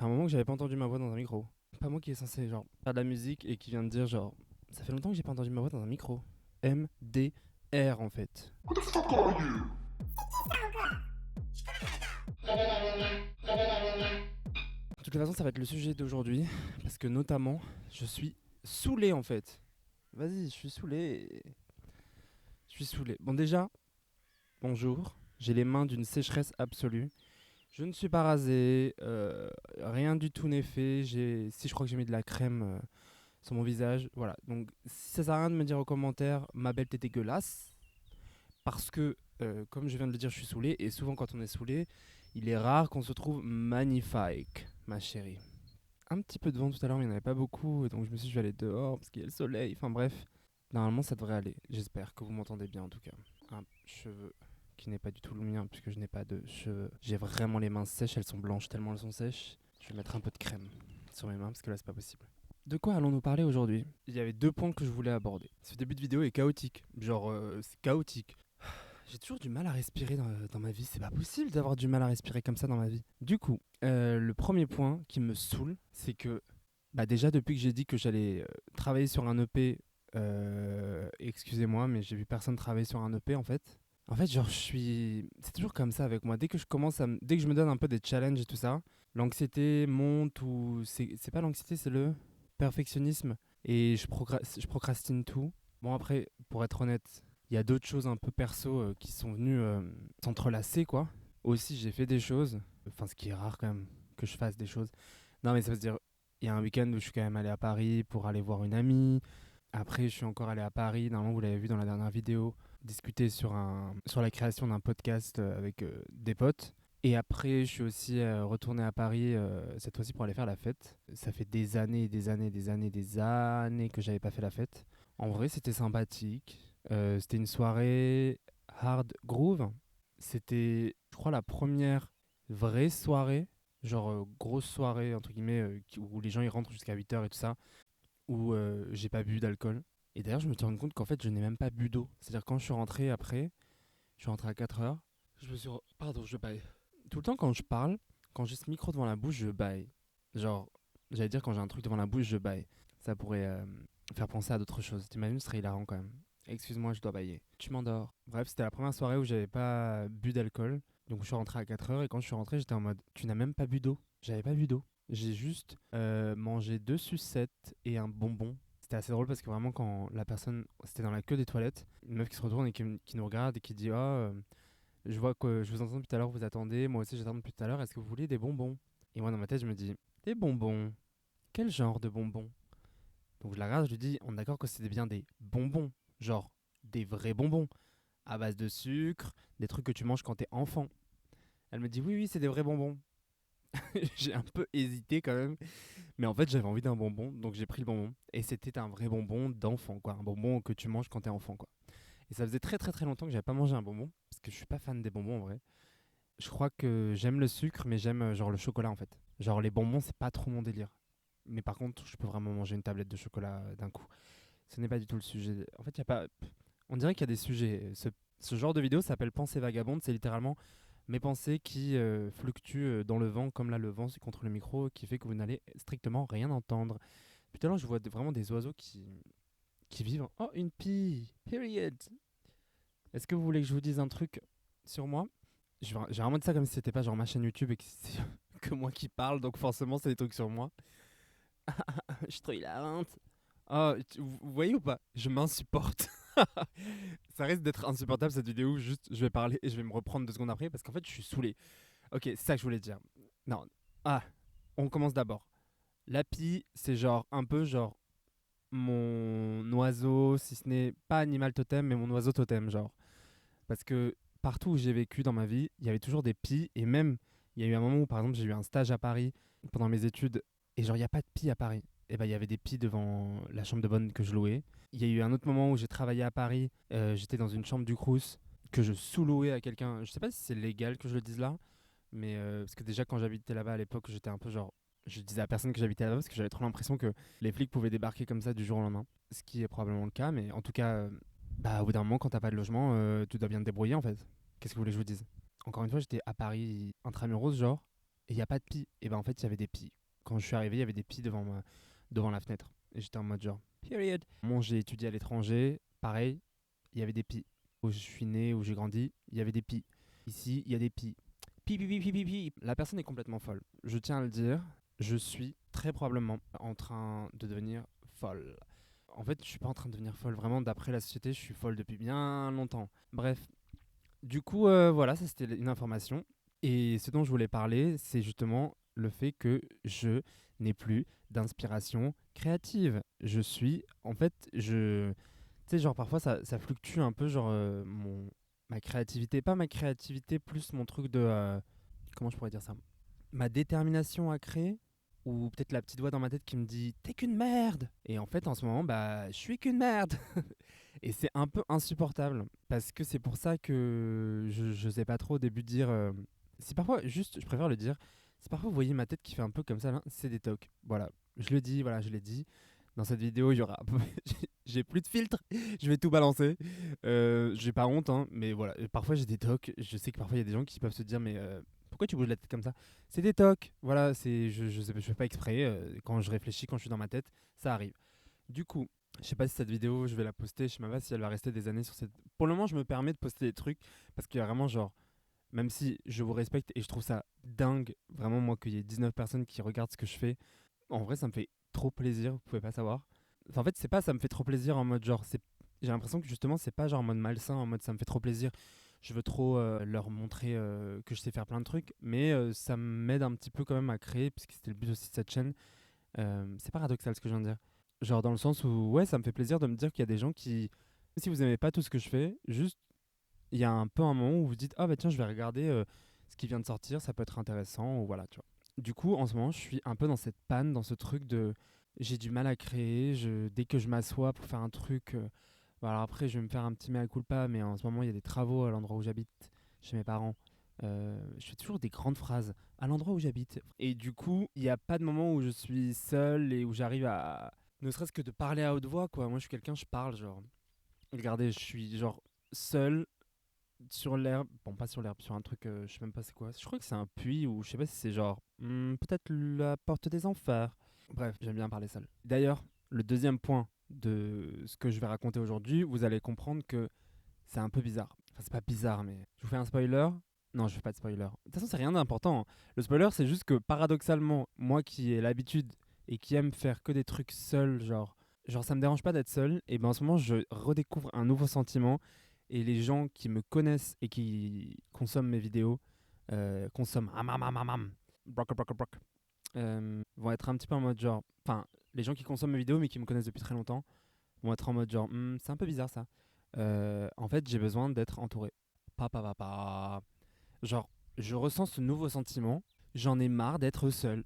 fait un moment que j'avais pas entendu ma voix dans un micro. Pas moi qui est censé genre faire de la musique et qui vient de dire genre ça fait longtemps que j'ai pas entendu ma voix dans un micro. MDR en fait. De toute façon ça va être le sujet d'aujourd'hui parce que notamment je suis saoulé en fait. Vas-y, je suis saoulé. Je suis saoulé. Bon déjà, bonjour. J'ai les mains d'une sécheresse absolue. Je ne suis pas rasé, rien du tout n'est fait. Si je crois que j'ai mis de la crème sur mon visage, voilà. Donc si ça sert à rien de me dire aux commentaires, ma belle t'es dégueulasse, parce que comme je viens de le dire, je suis saoulé et souvent quand on est saoulé, il est rare qu'on se trouve magnifique, ma chérie. Un petit peu de vent tout à l'heure, mais il n'y en avait pas beaucoup, donc je me suis dit je vais aller dehors parce qu'il y a le soleil. Enfin bref, normalement ça devrait aller. J'espère que vous m'entendez bien en tout cas. Un cheveu qui n'est pas du tout le mien puisque je n'ai pas de cheveux. J'ai vraiment les mains sèches, elles sont blanches tellement elles sont sèches. Je vais mettre un peu de crème sur mes mains parce que là c'est pas possible. De quoi allons-nous parler aujourd'hui? Il y avait deux points que je voulais aborder. Ce début de vidéo est chaotique. Genre, c'est chaotique. J'ai toujours du mal à respirer dans ma vie. C'est pas possible d'avoir du mal à respirer comme ça dans ma vie. Du coup, le premier point qui me saoule, c'est que bah déjà depuis que j'ai dit que j'allais travailler sur un EP, excusez-moi, mais j'ai vu personne travailler sur un EP en fait. En fait, genre, c'est toujours comme ça avec moi. Dès que dès que je me donne un peu des challenges et tout ça, l'anxiété monte ou c'est pas l'anxiété, c'est le perfectionnisme et je procrastine tout. Bon après, pour être honnête, il y a d'autres choses un peu perso qui sont venues s'entrelacer quoi. Aussi, j'ai fait des choses, enfin ce qui est rare quand même que je fasse des choses. Non mais ça veut dire, il y a un week-end où je suis quand même allé à Paris pour aller voir une amie. Après, je suis encore allé à Paris, normalement vous l'avez vu dans la dernière vidéo, discuter sur la création d'un podcast avec des potes. Et après, je suis aussi retourné à Paris cette fois-ci pour aller faire la fête. Ça fait des années, des années, des années, des années que j'avais pas fait la fête. En vrai, c'était sympathique. C'était une soirée hard groove. C'était, je crois, la première vraie soirée, genre grosse soirée, entre guillemets, où les gens ils rentrent jusqu'à 8h et tout ça, où j'ai pas bu d'alcool. Et d'ailleurs, je me suis rendu compte qu'en fait, je n'ai même pas bu d'eau. C'est-à-dire, quand je suis rentré après, je suis rentré à 4h, Pardon, je baille. Tout le temps, quand je parle, quand j'ai ce micro devant la bouche, je baille. Genre, j'allais dire, quand j'ai un truc devant la bouche, je baille. Ça pourrait faire penser à d'autres choses. T'imagines, ce serait hilarant quand même. Excuse-moi, je dois bailler. Tu m'endors. Bref, c'était la première soirée où j'avais pas bu d'alcool. Donc, je suis rentré à 4h et quand je suis rentré, j'étais en mode, tu n'as même pas bu d'eau. J'avais pas bu d'eau. J'ai juste mangé 2 sucettes et un bonbon. C'était assez drôle parce que vraiment, quand la personne, c'était dans la queue des toilettes, une meuf qui se retourne et qui nous regarde et qui dit, oh, je vois que je vous entends depuis tout à l'heure, vous attendez. Moi aussi, j'attends depuis tout à l'heure. Est-ce que vous voulez des bonbons? Et moi, dans ma tête, je me dis, des bonbons? Quel genre de bonbons? Donc, je la regarde, je lui dis, on est d'accord que c'était bien des bonbons. Genre, des vrais bonbons. À base de sucre, des trucs que tu manges quand t'es enfant. Elle me dit, oui, oui, c'est des vrais bonbons. J'ai un peu hésité quand même. Mais en fait, j'avais envie d'un bonbon. Donc, j'ai pris le bonbon. Et c'était un vrai bonbon d'enfant, quoi. Un bonbon que tu manges quand t'es enfant, quoi. Et ça faisait très, très, très longtemps que j'avais pas mangé un bonbon. Parce que je suis pas fan des bonbons en vrai. Je crois que j'aime le sucre, mais j'aime genre le chocolat en fait. Genre les bonbons, c'est pas trop mon délire. Mais par contre, je peux vraiment manger une tablette de chocolat d'un coup. Ce n'est pas du tout le sujet. En fait, il y a pas. On dirait qu'il y a des sujets. Ce genre de vidéo s'appelle Pensée vagabonde. C'est littéralement mes pensées qui fluctuent dans le vent, comme là le vent contre le micro, qui fait que vous n'allez strictement rien entendre. Puis tout à l'heure, je vois vraiment des oiseaux qui vivent. Oh, une pie! Period! Est-ce que vous voulez que je vous dise un truc sur moi? J'ai vraiment dit ça comme si c'était pas genre ma chaîne YouTube et que c'est que moi qui parle, donc forcément c'est des trucs sur moi. Je suis trop hilarante. Oh, vous voyez ou pas? Je m'insupporte. Ça risque d'être insupportable cette vidéo où juste je vais parler et je vais me reprendre 2 secondes après parce qu'en fait je suis saoulé. Ok, c'est ça que je voulais dire. Non. Ah, on commence d'abord. L'api, c'est genre un peu genre mon oiseau, si ce n'est pas animal totem, mais mon oiseau totem, genre. Parce que partout où j'ai vécu dans ma vie, il y avait toujours des pies. Et même, il y a eu un moment où, par exemple, j'ai eu un stage à Paris pendant mes études. Et genre, il n'y a pas de pies à Paris. Et ben, il y avait des pies devant la chambre de bonne que je louais. Il y a eu un autre moment où j'ai travaillé à Paris. J'étais dans une chambre du Crous que je sous-louais à quelqu'un. Je sais pas si c'est légal que je le dise là. Mais parce que déjà, quand j'habitais là-bas à l'époque, j'étais un peu genre. Je disais à personne que j'habitais là-bas parce que j'avais trop l'impression que les flics pouvaient débarquer comme ça du jour au lendemain. Ce qui est probablement le cas, mais en tout cas, bah, au bout d'un moment, quand t'as pas de logement, tu dois bien te débrouiller en fait. Qu'est-ce que vous voulez que je vous dise? Encore une fois, j'étais à Paris intramuros, genre, et il n'y a pas de pie. Et ben en fait, il y avait des pies. Quand je suis arrivé, il y avait des pies devant la fenêtre. Et j'étais en mode genre, period. Moi, j'ai étudié à l'étranger, pareil, il y avait des pies. Où je suis né, où j'ai grandi, il y avait des pies. Ici, il y a des pies. Pi, pi, pi, pi, pi, pi. La personne est complètement folle. Je tiens à le dire, je suis très probablement en train de devenir folle. En fait, je suis pas en train de devenir folle. Vraiment, d'après la société, je suis folle depuis bien longtemps. Bref, du coup, voilà, ça c'était une information. Et ce dont je voulais parler, c'est justement le fait que je n'ai plus d'inspiration créative. Je suis, en fait, tu sais, genre parfois ça fluctue un peu, genre ma créativité, pas ma créativité, plus mon truc de, comment je pourrais dire ça? Ma détermination à créer, ou peut-être la petite voix dans ma tête qui me dit t'es qu'une merde. Et en fait, en ce moment, bah, je suis qu'une merde. Et c'est un peu insupportable parce que c'est pour ça que je sais pas trop au début de dire. Si parfois, juste, je préfère le dire. Si parfois vous voyez ma tête qui fait un peu comme ça, là, c'est des tocs. Voilà, je le dis, voilà, je l'ai dit. Dans cette vidéo, il y aura. J'ai plus de filtre, je vais tout balancer. J'ai pas honte, hein, mais voilà. Parfois j'ai des tocs. Je sais que parfois il y a des gens qui peuvent se dire, mais pourquoi tu bouges la tête comme ça? C'est des tocs. Voilà, je fais pas exprès. Quand je réfléchis, quand je suis dans ma tête, ça arrive. Du coup, je sais pas si cette vidéo, je vais la poster. Je sais même pas si elle va rester des années sur cette. Pour le moment, je me permets de poster des trucs parce qu'il y a vraiment genre. Même si je vous respecte et je trouve ça dingue, vraiment, moi, qu'il y ait 19 personnes qui regardent ce que je fais, en vrai, ça me fait trop plaisir, vous pouvez pas savoir. Enfin, en fait, c'est pas ça me fait trop plaisir en mode genre, j'ai l'impression que justement, c'est pas genre en mode malsain, en mode ça me fait trop plaisir, je veux trop leur montrer que je sais faire plein de trucs, mais ça m'aide un petit peu quand même à créer, puisque c'était le but aussi de cette chaîne. C'est paradoxal ce que je viens de dire. Genre dans le sens où, ouais, ça me fait plaisir de me dire qu'il y a des gens qui, si vous aimez pas tout ce que je fais, juste, il y a un peu un moment où vous dites, ah bah tiens, je vais regarder ce qui vient de sortir, ça peut être intéressant, ou voilà, tu vois. Du coup, en ce moment, je suis un peu dans cette panne, dans ce truc de, j'ai du mal à créer, dès que je m'assois pour faire un truc, bon, alors après, je vais me faire un petit mea culpa, mais en ce moment, il y a des travaux à l'endroit où j'habite, chez mes parents. Je fais toujours des grandes phrases à l'endroit où j'habite. Et du coup, il n'y a pas de moment où je suis seul et où j'arrive à, ne serait-ce que de parler à haute voix, quoi. Moi, je suis quelqu'un, je parle, genre. Regardez, je suis genre seul sur l'herbe. Bon, pas sur l'herbe, sur un truc, je sais même pas c'est quoi. Je crois que c'est un puits ou je sais pas si c'est genre, peut-être la porte des enfers. Bref, j'aime bien parler seul. D'ailleurs, le deuxième point de ce que je vais raconter aujourd'hui, vous allez comprendre que c'est un peu bizarre. Enfin, c'est pas bizarre, mais je vous fais un spoiler. Non, je fais pas de spoiler. De toute façon, c'est rien d'important, hein. Le spoiler, c'est juste que paradoxalement, moi qui ai l'habitude et qui aime faire que des trucs seul, genre ça me dérange pas d'être seul, et ben en ce moment, je redécouvre un nouveau sentiment. Et les gens qui me connaissent et qui consomment mes vidéos, consomment broc, broc, broc, vont être un petit peu en mode genre. Enfin, les gens qui consomment mes vidéos mais qui me connaissent depuis très longtemps vont être en mode genre, c'est un peu bizarre ça. En fait, j'ai besoin d'être entouré. Papa, papa. Genre, je ressens ce nouveau sentiment. J'en ai marre d'être seul.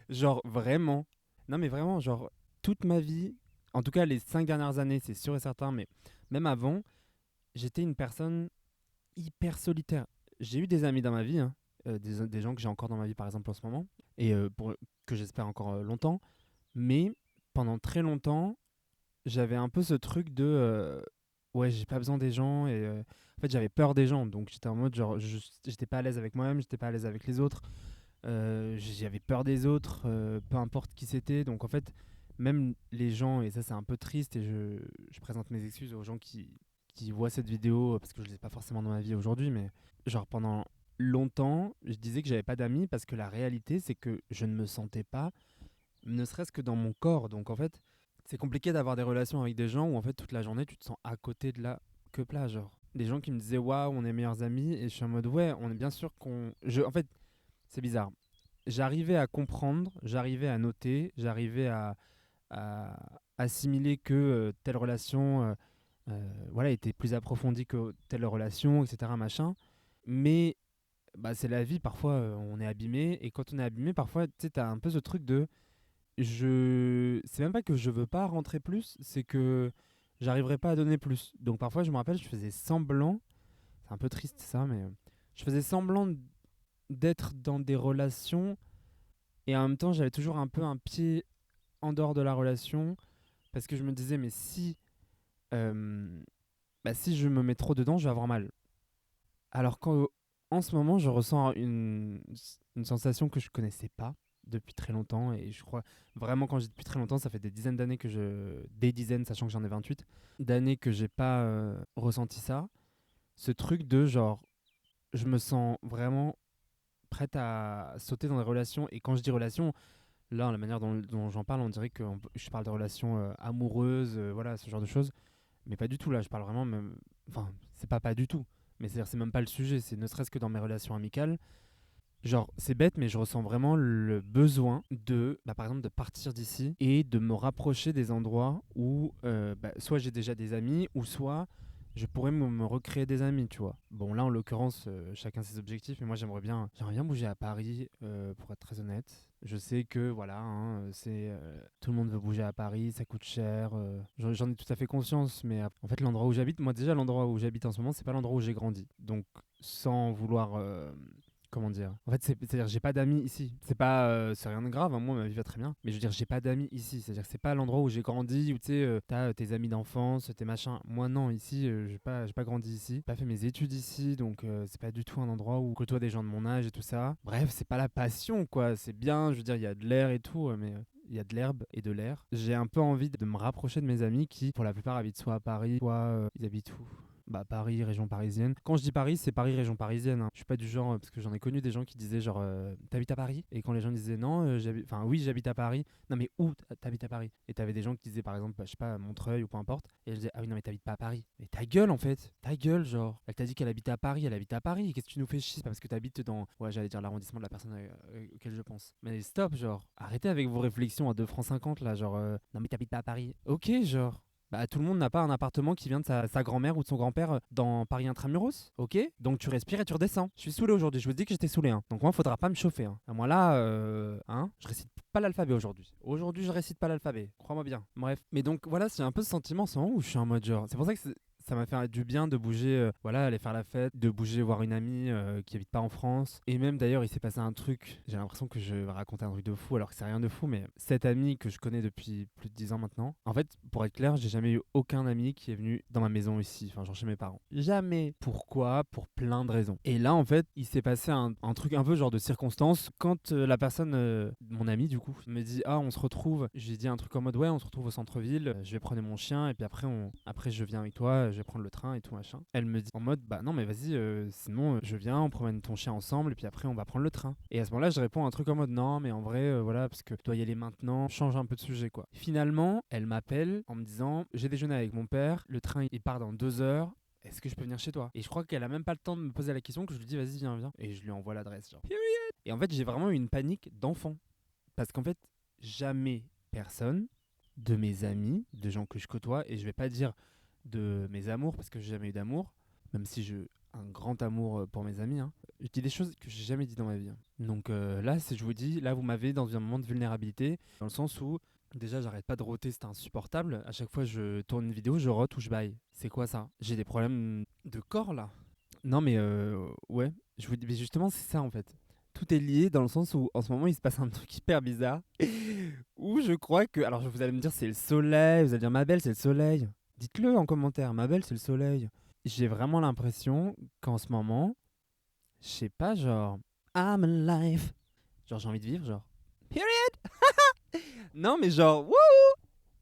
Genre, vraiment. Non, mais vraiment, genre, toute ma vie, en tout cas les 5 dernières années, c'est sûr et certain, mais même avant, j'étais une personne hyper solitaire. J'ai eu des amis dans ma vie, hein, des gens que j'ai encore dans ma vie, par exemple, en ce moment, et que j'espère encore longtemps. Mais pendant très longtemps, j'avais un peu ce truc de ouais, j'ai pas besoin des gens et en fait j'avais peur des gens, donc j'étais en mode genre j'étais pas à l'aise avec moi-même, j'étais pas à l'aise avec les autres, j'avais peur des autres, peu importe qui c'était, donc en fait même les gens, et ça c'est un peu triste et je présente mes excuses aux gens qui voient cette vidéo parce que je l'ai pas forcément dans ma vie aujourd'hui, mais genre pendant longtemps je disais que j'avais pas d'amis parce que la réalité c'est que je ne me sentais pas, ne serait-ce que dans mon corps, donc en fait c'est compliqué d'avoir des relations avec des gens où en fait toute la journée tu te sens à côté de la que plat, genre. Des gens qui me disaient waouh, on est meilleurs amis et je suis en mode ouais, on est bien sûr qu'on. En fait, c'est bizarre. J'arrivais à comprendre, j'arrivais à noter, j'arrivais à assimiler que telle relation voilà, était plus approfondie que telle relation, etc. Machin. Mais bah, c'est la vie, parfois on est abîmé et quand on est abîmé, parfois tu sais, t'as un peu ce truc de c'est même pas que je veux pas rentrer plus, c'est que j'arriverai pas à donner plus. Donc parfois, je me rappelle, je faisais semblant, c'est un peu triste ça, mais je faisais semblant d'être dans des relations et en même temps, j'avais toujours un peu un pied en dehors de la relation parce que je me disais, mais euh, si je me mets trop dedans, je vais avoir mal. Alors qu'en En ce moment, je ressens une sensation que je connaissais pas depuis très longtemps. Et je crois vraiment, quand je dis depuis très longtemps, ça fait des dizaines d'années que je. Des dizaines, sachant que j'en ai 28, d'années que j'ai pas ressenti ça. Ce truc de genre, je me sens vraiment prête à sauter dans des relations. Et quand je dis relations, là, la manière dont j'en parle, on dirait que je parle de relations amoureuses, voilà, ce genre de choses. Mais pas du tout, là, je parle vraiment même. Enfin, c'est pas du tout. Mais c'est-à-dire, c'est même pas le sujet, c'est ne serait-ce que dans mes relations amicales. Genre, c'est bête, mais je ressens vraiment le besoin de, bah, par exemple, de partir d'ici et de me rapprocher des endroits où bah, soit j'ai déjà des amis, ou soit je pourrais me recréer des amis, tu vois. Bon, là, en l'occurrence, chacun ses objectifs, mais moi, j'aimerais bien bouger à Paris, pour être très honnête. Je sais que, voilà, hein, tout le monde veut bouger à Paris, ça coûte cher. J'en ai tout à fait conscience, mais en fait, l'endroit où j'habite, moi, déjà, l'endroit où j'habite en ce moment, c'est pas l'endroit où j'ai grandi. Donc, sans vouloir comment dire, en fait c'est-à-dire j'ai pas d'amis ici, c'est rien de grave, hein, moi ma vie va très bien, mais je veux dire j'ai pas d'amis ici, c'est-à-dire que c'est pas l'endroit où j'ai grandi, où tu sais t'as tes amis d'enfance, tes machins. Moi non, ici j'ai pas grandi ici, j'ai pas fait mes études ici, donc c'est pas du tout un endroit où je côtoie des gens de mon âge et tout ça. Bref, c'est pas la passion quoi, c'est bien, je veux dire il y a de l'air et tout, mais il y a de l'herbe et de l'air. J'ai un peu envie de me rapprocher de mes amis qui, pour la plupart, habitent soit à Paris, soit ils habitent où? Bah, Paris, région parisienne. Quand je dis Paris, c'est Paris, région parisienne, hein. Je suis pas du genre, parce que j'en ai connu des gens qui disaient genre, t'habites à Paris? Et quand les gens disaient non, enfin oui, j'habite à Paris. Non, mais où t'habites à Paris? Et t'avais des gens qui disaient par exemple, bah, je sais pas, Montreuil ou peu importe. Et je disais, ah oui, non, mais t'habites pas à Paris. Mais ta gueule en fait, ta gueule, genre. Elle t'a dit qu'elle habite à Paris, elle habite à Paris. Qu'est-ce que tu nous fais chier? C'est pas parce que t'habites dans, ouais, j'allais dire l'arrondissement de la personne auquel je pense. Mais stop, genre. Arrêtez avec vos réflexions à 2 francs 50 là, genre, non, mais t'habites pas à Paris. Ok, genre. Bah, tout le monde n'a pas un appartement qui vient de sa grand-mère ou de son grand-père dans Paris Intramuros, ok? Donc tu respires et tu redescends. Je suis saoulé aujourd'hui, je vous dis que j'étais saoulé, hein. Donc moi, faudra pas me chauffer, hein. Moi là, hein, je récite pas l'alphabet aujourd'hui. Aujourd'hui, je récite pas l'alphabet, crois-moi bien. Bref. Mais donc voilà, j'ai un peu ce sentiment en ce moment où je suis en mode genre. C'est pour ça que ça m'a fait du bien de bouger, voilà, aller faire la fête, de bouger voir une amie qui habite pas en France. Et même d'ailleurs, il s'est passé un truc, j'ai l'impression que je vais raconter un truc de fou alors que c'est rien de fou, mais cette amie que je connais depuis plus de 10 ans maintenant, en fait, pour être clair, j'ai jamais eu aucun ami qui est venu dans ma maison ici, enfin genre chez mes parents. Jamais. Pourquoi? Pour plein de raisons. Et là, en fait, il s'est passé un truc un peu genre de circonstance quand la personne, mon ami du coup, me dit ah on se retrouve. J'ai dit un truc en mode ouais on se retrouve au centre-ville, je vais prendre mon chien et puis après je viens avec toi, je vais prendre le train et tout machin. Elle me dit en mode bah non mais vas-y sinon je viens, on promène ton chien ensemble et puis après on va prendre le train. Et à ce moment-là je réponds un truc en mode non mais en vrai voilà parce que je dois y aller maintenant, change un peu de sujet quoi. Finalement elle m'appelle en me disant j'ai déjeuné avec mon père, le train il part dans 2 heures. Est-ce que je peux venir chez toi? Et je crois qu'elle a même pas le temps de me poser la question que je lui dis vas-y viens. Et je lui envoie l'adresse genre. Period. Et en fait j'ai vraiment eu une panique d'enfant. Parce qu'en fait jamais personne de mes amis, de gens que je côtoie, et je vais pas dire de mes amours parce que j'ai jamais eu d'amour, même si j'ai un grand amour pour mes amis, hein. Je dis des choses que j'ai jamais dit dans ma vie, hein. Donc là, si je vous dis, là vous m'avez dans un moment de vulnérabilité, dans le sens où déjà j'arrête pas de roter, c'est insupportable. À chaque fois je tourne une vidéo, je rote ou je baille. C'est quoi ça? J'ai des problèmes de corps là. Non mais ouais, je vous dis, mais justement c'est ça en fait. Tout est lié dans le sens où en ce moment il se passe un truc hyper bizarre où je crois que, alors vous allez me dire c'est le soleil, vous allez dire ma belle c'est le soleil. Dites-le en commentaire, ma belle c'est le soleil. J'ai vraiment l'impression qu'en ce moment, je sais pas genre I'm alive. Genre j'ai envie de vivre genre. Period. Non mais genre wouh,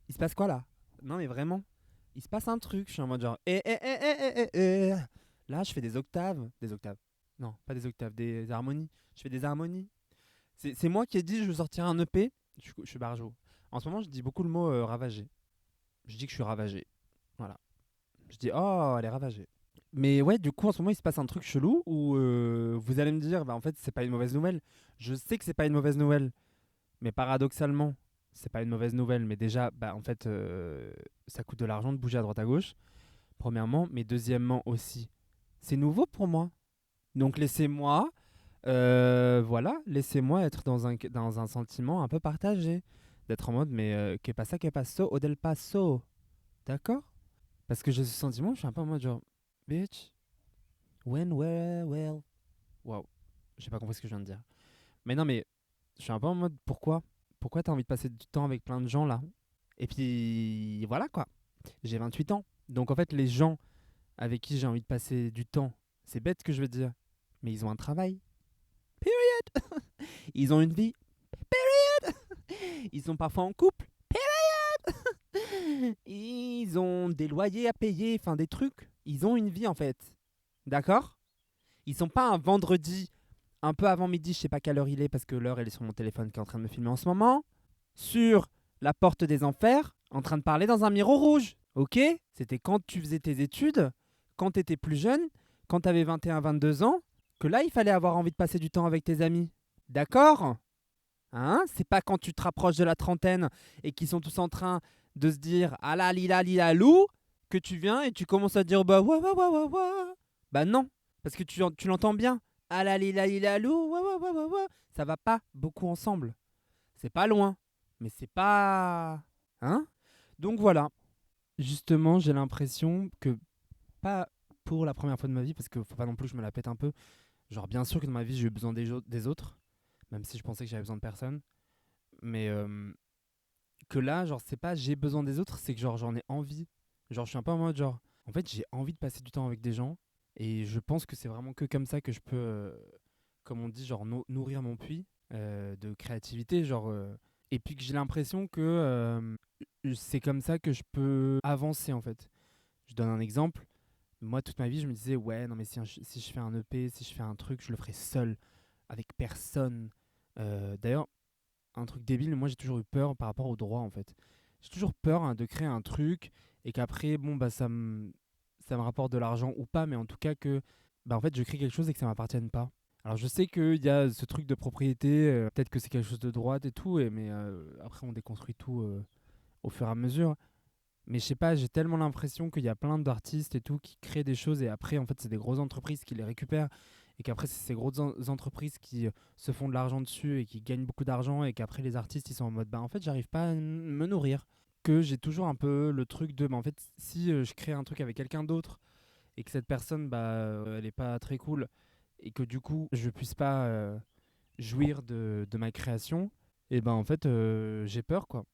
il se passe quoi là? Non mais vraiment, il se passe un truc, je suis en mode genre Là je fais des octaves. Non, pas des octaves, des harmonies. Je fais des harmonies. C'est moi qui ai dit je veux sortir un EP. Je suis barjo. En ce moment, je dis beaucoup le mot ravagé. Je dis que je suis ravagé. Voilà. Je dis oh, elle est ravagée. Mais ouais, du coup, en ce moment, il se passe un truc chelou où vous allez me dire, bah en fait, c'est pas une mauvaise nouvelle. Je sais que c'est pas une mauvaise nouvelle, mais paradoxalement, c'est pas une mauvaise nouvelle. Mais déjà, bah en fait, ça coûte de l'argent de bouger à droite à gauche. Premièrement, mais deuxièmement aussi, c'est nouveau pour moi. Donc laissez-moi, voilà, laissez-moi être dans un sentiment un peu partagé. D'être en mode, mais que passo, o del paso. D'accord? Parce que j'ai ce sentiment, je suis un peu en mode genre, bitch, when, where, well. Waouh, j'ai pas compris ce que je viens de dire. Mais non, mais je suis un peu en mode, pourquoi? Pourquoi t'as envie de passer du temps avec plein de gens là? Et puis, voilà quoi. J'ai 28 ans. Donc en fait, les gens avec qui j'ai envie de passer du temps, c'est bête ce que je veux dire. mais ils ont un travail. Period. Ils ont une vie. Ils sont parfois en couple. Ils ont des loyers à payer, enfin des trucs. Ils ont une vie en fait. D'accord? Ils sont pas un vendredi, un peu avant midi, je sais pas quelle heure il est parce que l'heure elle est sur mon téléphone qui est en train de me filmer en ce moment, sur la porte des enfers, en train de parler dans un miroir rouge. Ok? C'était quand tu faisais tes études, quand t'étais plus jeune, quand t'avais 21-22 ans, que là il fallait avoir envie de passer du temps avec tes amis. D'accord? Hein? C'est pas quand tu te rapproches de la trentaine et qu'ils sont tous en train de se dire ah là lila lila lou que tu viens et tu commences à dire bah ouais ouais ouais ouais ouais. Bah non, parce que tu l'entends bien. Ah là lila lila lou ouais ouais ouais ouais ouais. Ça va pas beaucoup ensemble. C'est pas loin, mais c'est pas hein? Donc voilà. Justement, j'ai l'impression que pas pour la première fois de ma vie parce que faut pas non plus que je me la pète un peu. Genre bien sûr que dans ma vie, j'ai eu besoin des autres, même si je pensais que j'avais besoin de personne. Mais que là, genre, c'est pas j'ai besoin des autres, c'est que genre j'en ai envie. Genre, je suis un peu en mode genre, en fait, j'ai envie de passer du temps avec des gens. Et je pense que c'est vraiment que comme ça que je peux, comme on dit, genre nourrir mon puits de créativité. Genre, et puis que j'ai l'impression que c'est comme ça que je peux avancer en fait. Je donne un exemple. Moi, toute ma vie, je me disais, ouais, non, mais si je fais un EP, si je fais un truc, je le ferai seul, avec personne. D'ailleurs, un truc débile, moi j'ai toujours eu peur par rapport au droit en fait. J'ai toujours peur de créer un truc et qu'après, bon, bah ça me rapporte de l'argent ou pas, mais en tout cas que bah, en fait, je crée quelque chose et que ça m'appartienne pas. Alors je sais qu'il y a ce truc de propriété, peut-être que c'est quelque chose de droite et tout, mais après on déconstruit tout au fur et à mesure. Mais je sais pas, j'ai tellement l'impression qu'il y a plein d'artistes et tout qui créent des choses et après, en fait, c'est des grosses entreprises qui les récupèrent et qu'après, c'est ces grosses entreprises qui se font de l'argent dessus et qui gagnent beaucoup d'argent et qu'après, les artistes, ils sont en mode, bah en fait, j'arrive pas à me nourrir. Que j'ai toujours un peu le truc de, bah en fait, si je crée un truc avec quelqu'un d'autre et que cette personne, bah, elle est pas très cool et que du coup, je puisse pas jouir de ma création, et ben en fait, j'ai peur quoi.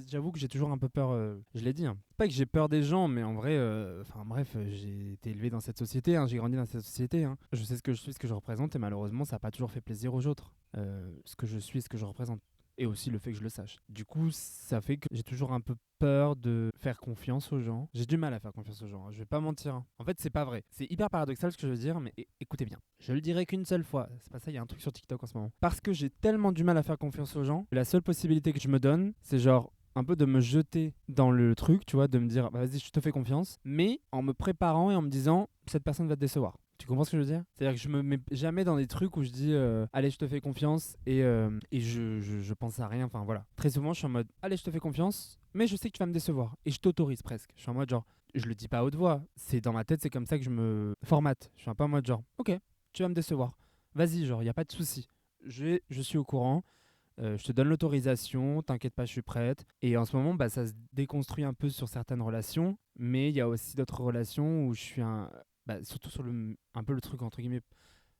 J'avoue que j'ai toujours un peu peur, je l'ai dit, hein. Pas que j'ai peur des gens, mais en vrai, enfin bref, j'ai été élevé dans cette société, hein, j'ai grandi dans cette société. Hein. Je sais ce que je suis, ce que je représente, et malheureusement, ça n'a pas toujours fait plaisir aux autres. Ce que je suis et ce que je représente. Et aussi le fait que je le sache. Du coup, ça fait que j'ai toujours un peu peur de faire confiance aux gens. J'ai du mal à faire confiance aux gens, hein, je vais pas mentir. Hein. En fait, c'est pas vrai. C'est hyper paradoxal ce que je veux dire, mais écoutez bien. Je le dirai qu'une seule fois. C'est pas ça, il y a un truc sur TikTok en ce moment. Parce que j'ai tellement du mal à faire confiance aux gens, la seule possibilité que je me donne, c'est genre un peu de me jeter dans le truc, tu vois, de me dire bah, vas-y, je te fais confiance, mais en me préparant et en me disant cette personne va te décevoir. Tu comprends ce que je veux dire? C'est-à-dire que je me mets jamais dans des trucs où je dis allez, je te fais confiance et je pense à rien. Enfin voilà. Très souvent, je suis en mode allez, je te fais confiance, mais je sais que tu vas me décevoir. Et je t'autorise presque. Je suis en mode genre, je le dis pas à haute voix. C'est dans ma tête, c'est comme ça que je me formate. Je suis un peu en mode genre ok, tu vas me décevoir. Vas-y, genre, il n'y a pas de souci. Je suis au courant. Je te donne l'autorisation, t'inquiète pas, je suis prête. Et en ce moment, bah, ça se déconstruit un peu sur certaines relations, mais il y a aussi d'autres relations où je suis surtout sur un peu le truc entre guillemets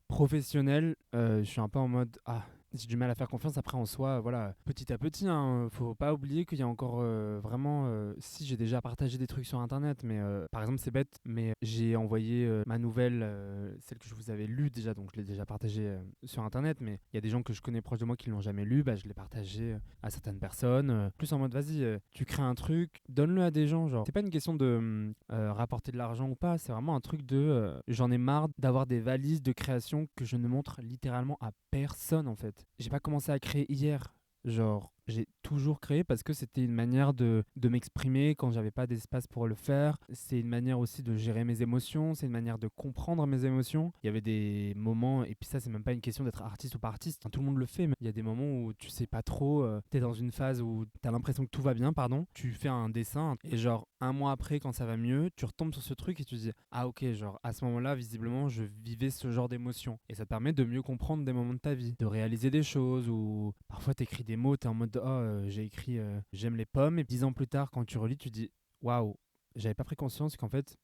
professionnel, je suis un peu en mode ah j'ai du mal à faire confiance après en soi, voilà, petit à petit, hein, faut pas oublier qu'il y a encore vraiment, si j'ai déjà partagé des trucs sur internet, mais par exemple c'est bête, mais j'ai envoyé ma nouvelle, celle que je vous avais lue déjà, donc je l'ai déjà partagée sur internet, mais il y a des gens que je connais proches de moi qui l'ont jamais lu, bah je l'ai partagé à certaines personnes, plus en mode vas-y, tu crées un truc, donne-le à des gens, genre c'est pas une question de rapporter de l'argent ou pas, c'est vraiment un truc de j'en ai marre d'avoir des valises de création que je ne montre littéralement à personne en fait. J'ai pas commencé à créer hier. Genre, j'ai toujours créé parce que c'était une manière de m'exprimer quand j'avais pas d'espace pour le faire. C'est une manière aussi de gérer mes émotions, c'est une manière de comprendre mes émotions. Il y avait des moments, et puis ça, c'est même pas une question d'être artiste ou pas artiste, enfin, tout le monde le fait, mais il y a des moments où tu sais pas trop, t'es dans une phase où t'as l'impression que tout va bien, pardon. Tu fais un dessin, et genre, un mois après, quand ça va mieux, tu retombes sur ce truc et tu te dis, ah ok, genre, à ce moment-là, visiblement, je vivais ce genre d'émotion. Et ça te permet de mieux comprendre des moments de ta vie, de réaliser des choses, ou parfois t'écris des mots, t'es en mode, oh, j'ai écrit j'aime les pommes, et 10 ans plus tard, quand tu relis, tu dis waouh, j'avais pas pris conscience qu'en fait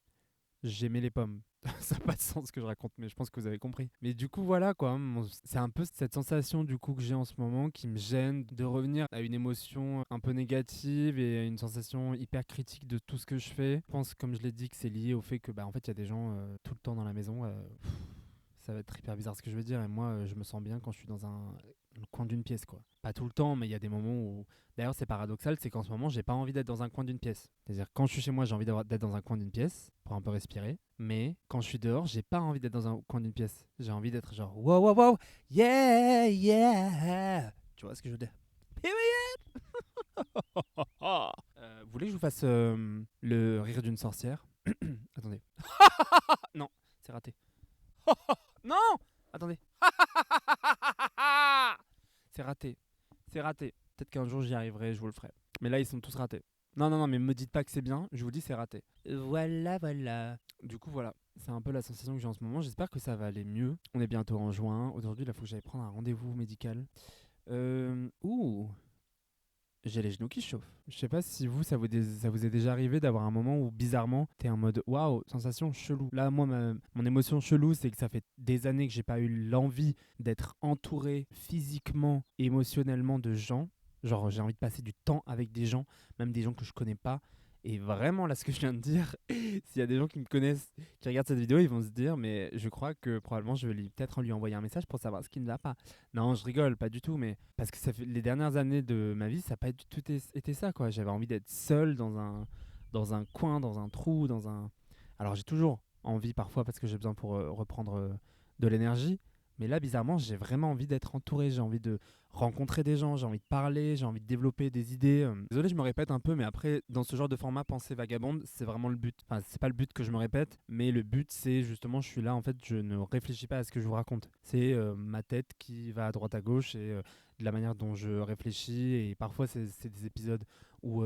j'aimais les pommes. Ça n'a pas de sens ce que je raconte, mais je pense que vous avez compris. Mais du coup, voilà quoi, c'est un peu cette sensation du coup que j'ai en ce moment qui me gêne de revenir à une émotion un peu négative et à une sensation hyper critique de tout ce que je fais. Je pense, comme je l'ai dit, que c'est lié au fait que bah en fait il y a des gens tout le temps dans la maison. ça va être hyper bizarre ce que je veux dire. Et moi, je me sens bien quand je suis dans le coin d'une pièce, quoi. Pas tout le temps, mais il y a des moments où. D'ailleurs, c'est paradoxal, c'est qu'en ce moment, j'ai pas envie d'être dans un coin d'une pièce. C'est-à-dire, quand je suis chez moi, j'ai envie d'être dans un coin d'une pièce pour un peu respirer. Mais quand je suis dehors, j'ai pas envie d'être dans un coin d'une pièce. J'ai envie d'être genre, wow, wow, wow, yeah, yeah. Tu vois ce que je veux dire? Vous voulez que je vous fasse le rire d'une sorcière? Attendez. Non, c'est raté. Non! Attendez. C'est raté. C'est raté. Peut-être qu'un jour j'y arriverai, je vous le ferai. Mais là, ils sont tous ratés. Non, non, non, mais me dites pas que c'est bien, je vous dis c'est raté. Voilà, voilà. Du coup, voilà. C'est un peu la sensation que j'ai en ce moment. J'espère que ça va aller mieux. On est bientôt en juin. Aujourd'hui, il faut que j'aille prendre un rendez-vous médical. Ouh. J'ai les genoux qui chauffent. Je sais pas si vous, ça vous est déjà arrivé d'avoir un moment où bizarrement, t'es en mode waouh, sensation chelou. Là, moi, mon émotion chelou, c'est que ça fait des années que j'ai pas eu l'envie d'être entouré physiquement, émotionnellement de gens. Genre, j'ai envie de passer du temps avec des gens, même des gens que je connais pas. Et vraiment, là, ce que je viens de dire, s'il y a des gens qui me connaissent, qui regardent cette vidéo, ils vont se dire, mais je crois que probablement je vais peut-être lui envoyer un message pour savoir ce qui ne va pas. Non, je rigole, pas du tout, mais parce que ça fait les dernières années de ma vie, ça n'a pas du tout été ça, quoi. J'avais envie d'être seul dans un coin, dans un trou, dans un. Alors j'ai toujours envie parfois parce que j'ai besoin pour reprendre de l'énergie, mais là bizarrement j'ai vraiment envie d'être entouré, j'ai envie de rencontrer des gens, j'ai envie de parler, j'ai envie de développer des idées. Désolé, je me répète un peu, mais après dans ce genre de format pensée vagabonde, c'est vraiment le but. Enfin, c'est pas le but que je me répète, mais le but c'est justement, je suis là en fait, je ne réfléchis pas à ce que je vous raconte. C'est ma tête qui va à droite à gauche et de la manière dont je réfléchis. Et parfois c'est des épisodes où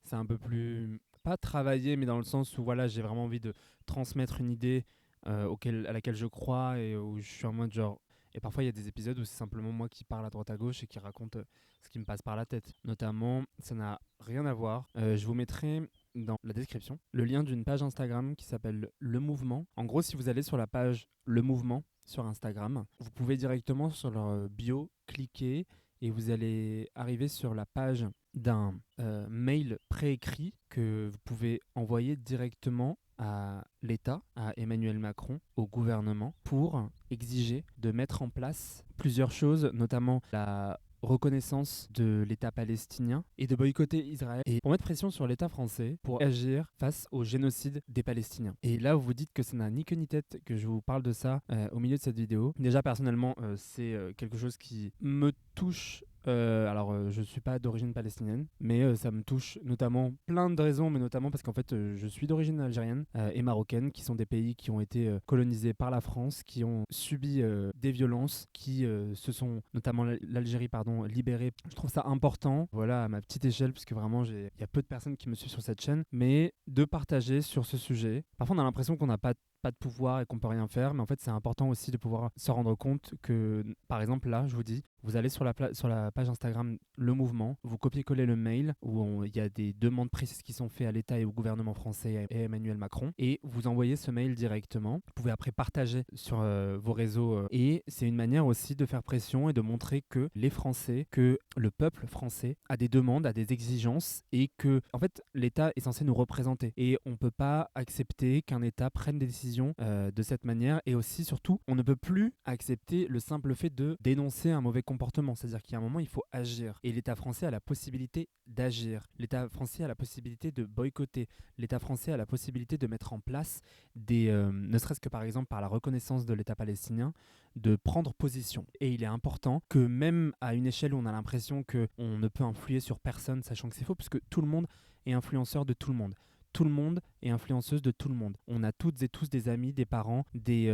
c'est un peu plus pas travaillé, mais dans le sens où voilà, j'ai vraiment envie de transmettre une idée à laquelle je crois et où je suis en mode genre. Et parfois, il y a des épisodes où c'est simplement moi qui parle à droite à gauche et qui raconte ce qui me passe par la tête. Notamment, ça n'a rien à voir. Je vous mettrai dans la description le lien d'une page Instagram qui s'appelle Le Mouvement. En gros, si vous allez sur la page Le Mouvement sur Instagram, vous pouvez directement sur leur bio cliquer et vous allez arriver sur la page d'un mail préécrit que vous pouvez envoyer directement à l'État, à Emmanuel Macron, au gouvernement, pour exiger de mettre en place plusieurs choses, notamment la reconnaissance de l'État palestinien et de boycotter Israël et pour mettre pression sur l'État français pour agir face au génocide des Palestiniens. Et là, vous vous dites que ça n'a ni queue ni tête que je vous parle de ça au milieu de cette vidéo. Déjà, personnellement, c'est quelque chose qui me touche. Je suis pas d'origine palestinienne, mais ça me touche notamment plein de raisons, mais notamment parce qu'en fait, je suis d'origine algérienne et marocaine, qui sont des pays qui ont été colonisés par la France, qui ont subi des violences, qui se sont, notamment l'Algérie, pardon, libérés. Je trouve ça important, voilà, à ma petite échelle, puisque vraiment, il y a peu de personnes qui me suivent sur cette chaîne, mais de partager sur ce sujet. Parfois, on a l'impression qu'on n'a pas de pouvoir et qu'on peut rien faire, mais en fait c'est important aussi de pouvoir se rendre compte que, par exemple là, je vous dis, vous allez sur la page Instagram Le Mouvement, vous copiez-collez le mail où il y a des demandes précises qui sont faites à l'État et au gouvernement français et à Emmanuel Macron, et vous envoyez ce mail directement. Vous pouvez après partager sur vos réseaux et c'est une manière aussi de faire pression et de montrer que les Français, que le peuple français a des demandes, a des exigences et que en fait l'État est censé nous représenter et on peut pas accepter qu'un État prenne des décisions de cette manière, et aussi surtout on ne peut plus accepter le simple fait de dénoncer un mauvais comportement, c'est-à-dire qu'il y a un moment il faut agir et l'État français a la possibilité d'agir, l'État français a la possibilité de boycotter, l'État français a la possibilité de mettre en place ne serait-ce que par exemple par la reconnaissance de l'État palestinien, de prendre position. Et il est important que même à une échelle où on a l'impression qu'on ne peut influer sur personne, sachant que c'est faux, parce que tout le monde est influenceur de tout le monde. Tout le monde est influenceuse de tout le monde. On a toutes et tous des amis, des parents, des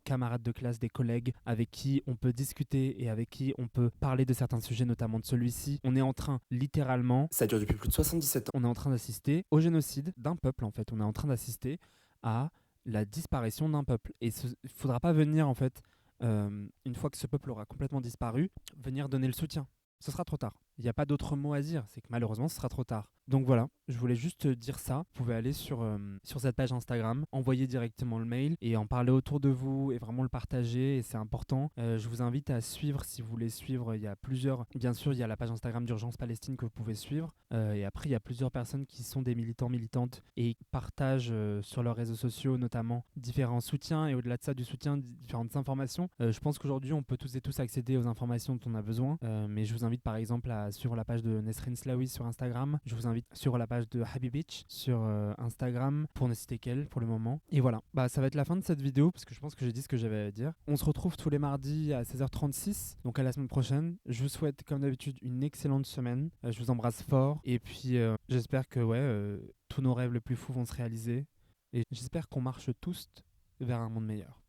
camarades de classe, des collègues avec qui on peut discuter et avec qui on peut parler de certains sujets, notamment de celui-ci. On est en train, littéralement, ça dure depuis plus de 77 ans, on est en train d'assister au génocide d'un peuple en fait. On est en train d'assister à la disparition d'un peuple. Et il ne faudra pas venir en fait, une fois que ce peuple aura complètement disparu, venir donner le soutien. Ce sera trop tard. Il n'y a pas d'autre mot à dire, c'est que malheureusement ce sera trop tard. Donc voilà, je voulais juste dire ça. Vous pouvez aller sur cette page Instagram, envoyer directement le mail et en parler autour de vous et vraiment le partager. Et c'est important. Je vous invite à suivre si vous voulez suivre. Il y a plusieurs. Bien sûr, il y a la page Instagram d'Urgence Palestine que vous pouvez suivre. Et après, il y a plusieurs personnes qui sont des militants, militantes et qui partagent sur leurs réseaux sociaux notamment différents soutiens et au-delà de ça, du soutien, différentes informations. Je pense qu'aujourd'hui, on peut tous et tous accéder aux informations dont on a besoin. Mais je vous invite par exemple à suivre la page de Nesrin Slaoui sur Instagram. Je vous invite sur la page de Habibitch sur Instagram, pour ne citer qu'elle pour le moment. Et voilà, ça va être la fin de cette vidéo parce que je pense que j'ai dit ce que j'avais à dire. On se retrouve tous les mardis à 16h36, donc à la semaine prochaine. Je vous souhaite comme d'habitude une excellente semaine. Je vous embrasse fort et puis j'espère que tous nos rêves les plus fous vont se réaliser et j'espère qu'on marche tous vers un monde meilleur.